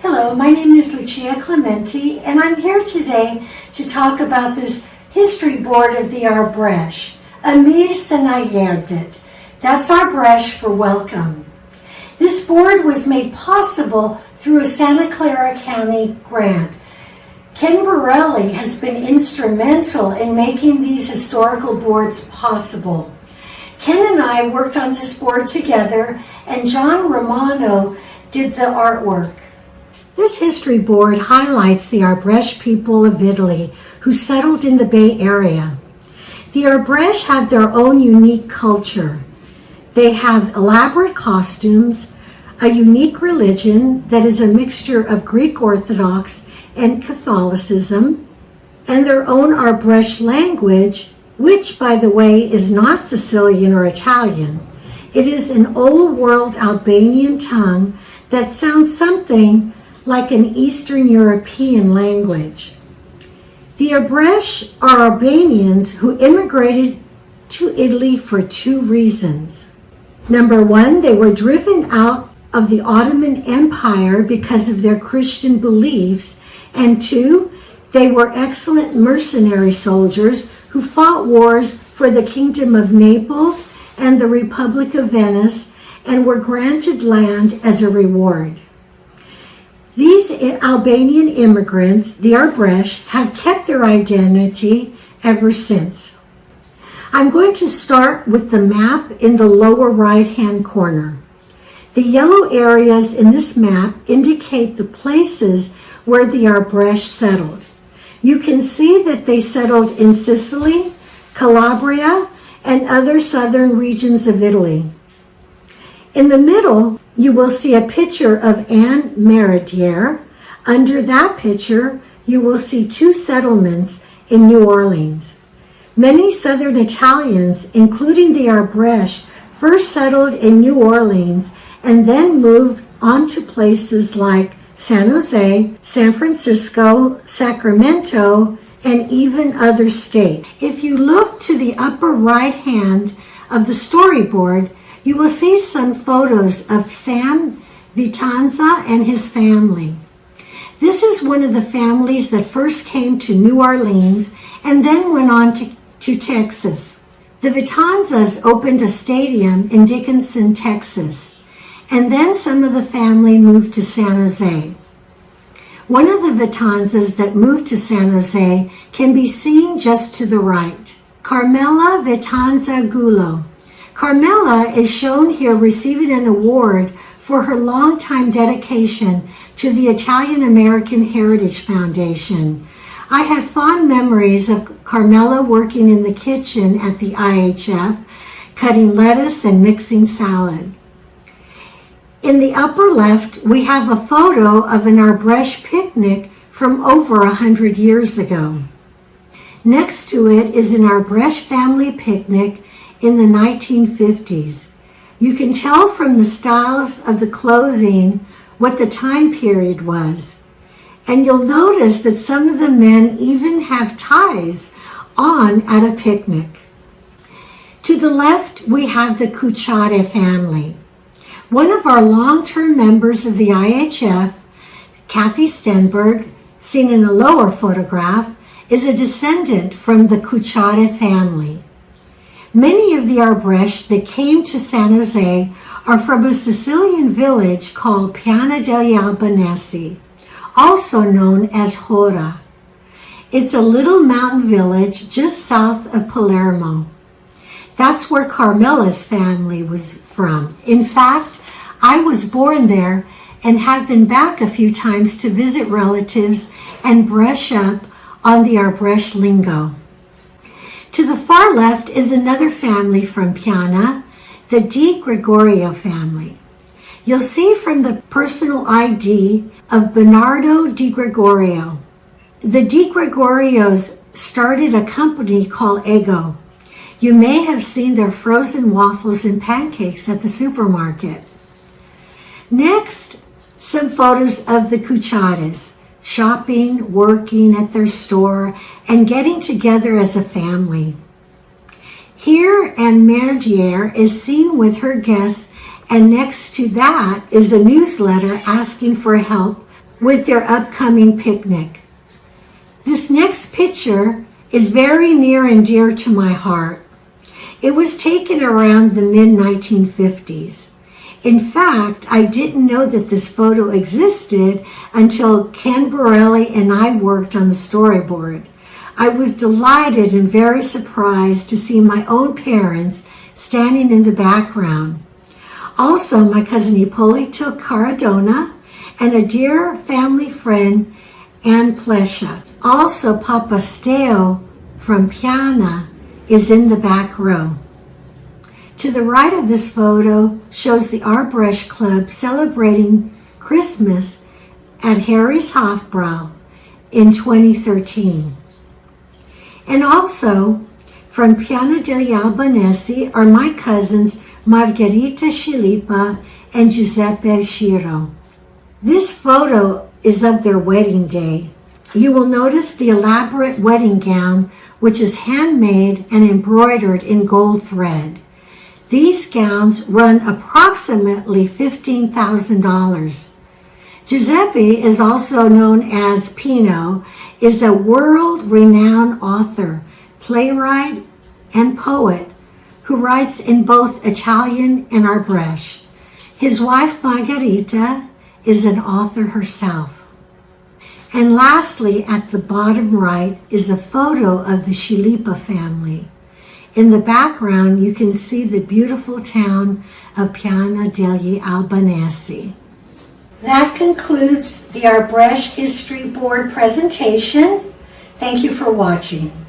Hello, my name is Lucia Clementi, and I'm here today to talk about this history board of the Arbereshe, Amir Senayerdet. That's Arbereshe for welcome. This board was made possible through a Santa Clara County grant. Ken Borelli has been instrumental in making these historical boards possible. Ken and I worked on this board together, and John Romano did the artwork. This history board highlights the Arbereshe people of Italy who settled in the Bay Area. The Arbereshe have their own unique culture. They have elaborate costumes, a unique religion that is a mixture of Greek Orthodox and Catholicism, and their own Arbereshe language, which, by the way, is not Sicilian or Italian. It is an old world Albanian tongue that sounds something like an Eastern European language. The Arbereshe are Albanians who immigrated to Italy for two reasons. Number one, they were driven out of the Ottoman Empire because of their Christian beliefs, and two, they were excellent mercenary soldiers who fought wars for the Kingdom of Naples and the Republic of Venice and were granted land as a reward. These Albanian immigrants, the Arbereshe, have kept their identity ever since. I'm going to start with the map in the lower right-hand corner. The yellow areas in this map indicate the places where the Arbereshe settled. You can see that they settled in Sicily, Calabria, and other southern regions of Italy. In the middle, you will see a picture of Anne Maradier. Under that picture, you will see two settlements in New Orleans. Many southern Italians, including the Arbereshe, first settled in New Orleans and then moved on to places like San Jose, San Francisco, Sacramento, and even other states. If you look to the upper right hand of the storyboard, you will see some photos of Sam Vitanza and his family. This is one of the families that first came to New Orleans and then went on to Texas. The Vitanzas opened a stadium in Dickinson, Texas, and then some of the family moved to San Jose. One of the Vitanzas that moved to San Jose can be seen just to the right, Carmela Vitanza Gullo. Carmela is shown here receiving an award for her longtime dedication to the Italian American Heritage Foundation. I have fond memories of Carmela working in the kitchen at the IHF, cutting lettuce and mixing salad. In the upper left, we have a photo of an Arbereshe picnic from over 100 years ago. Next to it is an Arbereshe family picnic in the 1950s. You can tell from the styles of the clothing what the time period was. And you'll notice that some of the men even have ties on at a picnic. To the left, we have the Cucciare family. One of our long-term members of the IHF, Kathy Stenberg, seen in a lower photograph, is a descendant from the Cucciare family. Many of the Arbereshe that came to San Jose are from a Sicilian village called Piana degli Albanesi, also known as Hora. It's a little mountain village just south of Palermo. That's where Carmela's family was from. In fact, I was born there and have been back a few times to visit relatives and brush up on the Arbereshe lingo. To the far left is another family from Piana, the Di Gregorio family. You'll see from the personal ID of Bernardo Di Gregorio. The Di Gregorios started a company called Ego. You may have seen their frozen waffles and pancakes at the supermarket. Next, some photos of the Cucciares, shopping, working at their store, and getting together as a family. Here, Anne Maradier is seen with her guests, and next to that is a newsletter asking for help with their upcoming picnic. This next picture is very near and dear to my heart. It was taken around the mid-1950s. In fact, I didn't know that this photo existed until Ken Borelli and I worked on the storyboard. I was delighted and very surprised to see my own parents standing in the background. Also, my cousin Ippolito Caradona and a dear family friend, Ann Plescia. Also, Papa Steo from Piana is in the back row. To the right of this photo shows the Arbereshe Club celebrating Christmas at Harry's Hofbrau in 2013. And also, from Piana degli Albanesi are my cousins Margherita Scilippa and Giuseppe Shiro. This photo is of their wedding day. You will notice the elaborate wedding gown, which is handmade and embroidered in gold thread. These gowns run approximately $15,000. Giuseppe is also known as Pino, is a world-renowned author, playwright, and poet who writes in both Italian and Arbereshe. His wife Margherita is an author herself. And lastly, at the bottom right is a photo of the Scilippa family. In the background, you can see the beautiful town of Piana degli Albanesi. That concludes the Arbereshe History Board presentation. Thank you for watching.